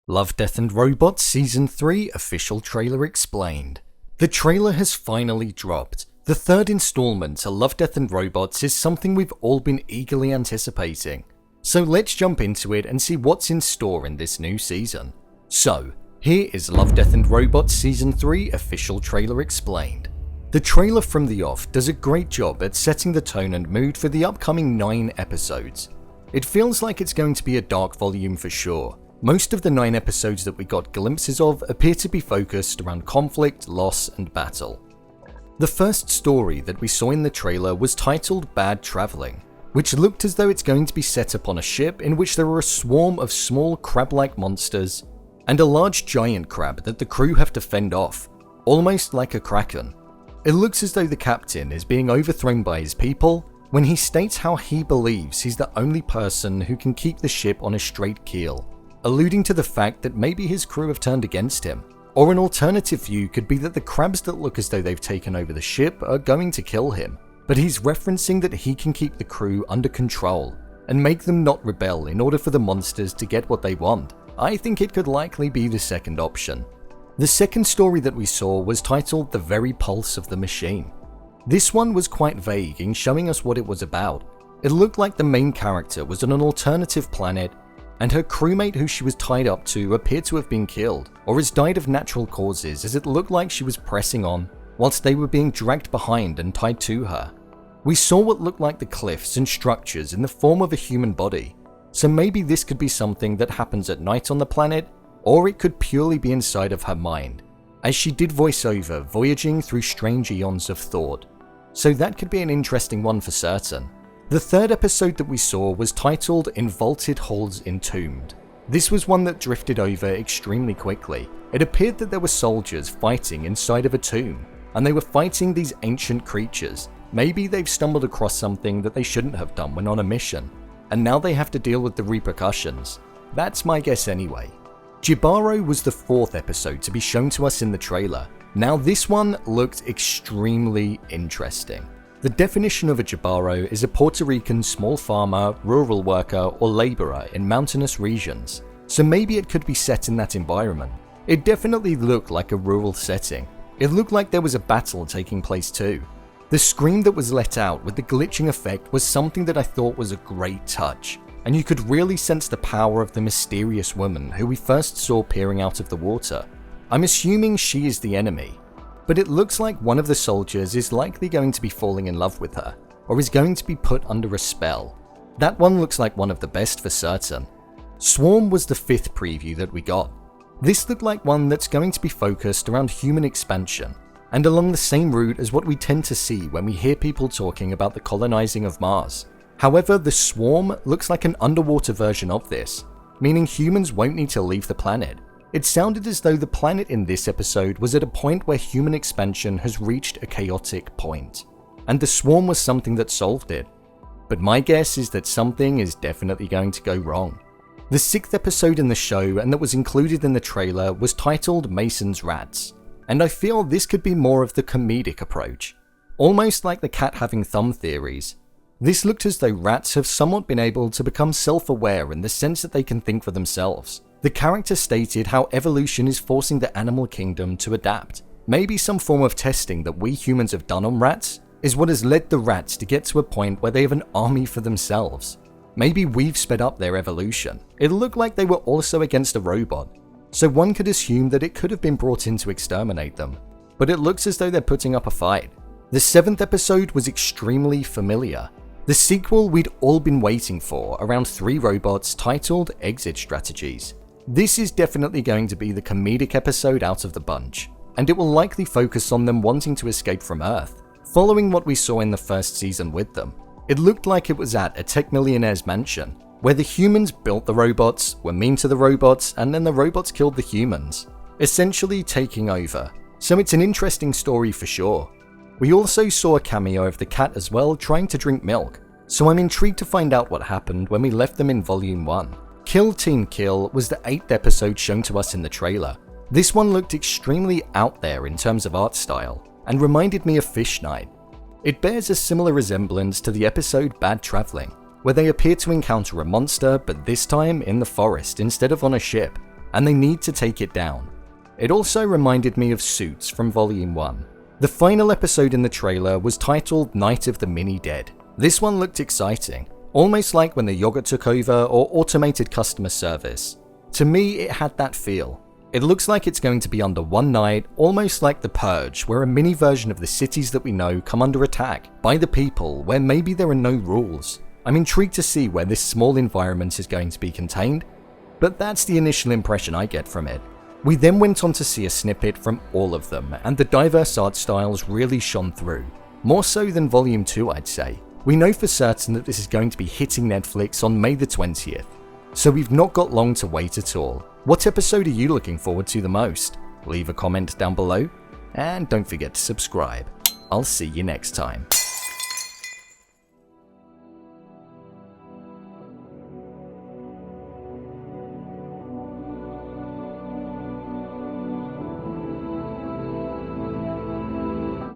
Love, Death and Robots Season 3 official trailer explained. The trailer has finally dropped. The third installment to Love, Death and Robots is something we've all been eagerly anticipating. So let's jump into it and see what's in store in this new season. So, here is Love, Death and Robots Season 3 official trailer explained. The trailer from the off does a great job at setting the tone and mood for the upcoming 9 episodes. It feels like it's going to be a dark volume for sure. Most of the 9 episodes that we got glimpses of appear to be focused around conflict, loss, and battle. The first story that we saw in the trailer was titled Bad Traveling, which looked as though it's going to be set up on a ship in which there are a swarm of small crab-like monsters and a large giant crab that the crew have to fend off, almost like a kraken. It looks as though the captain is being overthrown by his people when he states how he believes he's the only person who can keep the ship on a straight keel, alluding to the fact that maybe his crew have turned against him. Or an alternative view could be that the crabs that look as though they've taken over the ship are going to kill him, but he's referencing that he can keep the crew under control and make them not rebel in order for the monsters to get what they want. I think it could likely be the second option. The second story that we saw was titled The Very Pulse of the Machine. This one was quite vague in showing us what it was about. It looked like the main character was on an alternative planet and her crewmate who she was tied up to appeared to have been killed, or has died of natural causes, as it looked like she was pressing on whilst they were being dragged behind and tied to her. We saw what looked like the cliffs and structures in the form of a human body, so maybe this could be something that happens at night on the planet, or it could purely be inside of her mind, as she did voice over voyaging through strange eons of thought. So that could be an interesting one for certain. The third episode that we saw was titled In Vaulted Halls Entombed. This was one that drifted over extremely quickly. It appeared that there were soldiers fighting inside of a tomb, and they were fighting these ancient creatures. Maybe they've stumbled across something that they shouldn't have done when on a mission, and now they have to deal with the repercussions. That's my guess anyway. Jibarro was the fourth episode to be shown to us in the trailer. Now this one looked extremely interesting. The definition of a Jibarro is a Puerto Rican small farmer, rural worker, or laborer in mountainous regions, so maybe it could be set in that environment. It definitely looked like a rural setting. It looked like there was a battle taking place too. The scream that was let out with the glitching effect was something that I thought was a great touch, and you could really sense the power of the mysterious woman who we first saw peering out of the water. I'm assuming she is the enemy, but it looks like one of the soldiers is likely going to be falling in love with her, or is going to be put under a spell. That one looks like one of the best for certain. Swarm was the fifth preview that we got. This looked like one that's going to be focused around human expansion, and along the same route as what we tend to see when we hear people talking about the colonizing of Mars. However, the Swarm looks like an underwater version of this, meaning humans won't need to leave the planet. It sounded as though the planet in this episode was at a point where human expansion has reached a chaotic point, and the Swarm was something that solved it. But my guess is that something is definitely going to go wrong. The sixth episode in the show, and that was included in the trailer, was titled Mason's Rats, and I feel this could be more of the comedic approach, almost like the cat having thumb theories. This looked as though rats have somewhat been able to become self-aware in the sense that they can think for themselves. The character stated how evolution is forcing the animal kingdom to adapt. Maybe some form of testing that we humans have done on rats is what has led the rats to get to a point where they have an army for themselves. Maybe we've sped up their evolution. It looked like they were also against a robot, so one could assume that it could have been brought in to exterminate them, but it looks as though they're putting up a fight. The seventh episode was extremely familiar. The sequel we'd all been waiting for around 3 robots titled Exit Strategies. This is definitely going to be the comedic episode out of the bunch, and it will likely focus on them wanting to escape from Earth, following what we saw in the first season with them. It looked like it was at a tech millionaire's mansion, where the humans built the robots, were mean to the robots, and then the robots killed the humans, essentially taking over. So it's an interesting story for sure. We also saw a cameo of the cat as well trying to drink milk, so I'm intrigued to find out what happened when we left them in Volume 1. Kill Team Kill was the 8th episode shown to us in the trailer. This one looked extremely out there in terms of art style, and reminded me of Fish Night. It bears a similar resemblance to the episode Bad Traveling, where they appear to encounter a monster, but this time in the forest instead of on a ship. and they need to take it down. It also reminded me of Suits from Volume 1. The final episode in the trailer was titled Night of the Mini-Dead. This one looked exciting, almost like when the yogurt took over or automated customer service. To me, it had that feel. It looks like it's going to be under one night, almost like The Purge, where a mini version of the cities that we know come under attack by the people, where maybe there are no rules. I'm intrigued to see where this small environment is going to be contained, but that's the initial impression I get from it. We then went on to see a snippet from all of them, and the diverse art styles really shone through. More so than Volume 2, I'd say. We know for certain that this is going to be hitting Netflix on May the 20th, so we've not got long to wait at all. What episode are you looking forward to the most? Leave a comment down below, and don't forget to subscribe. I'll see you next time.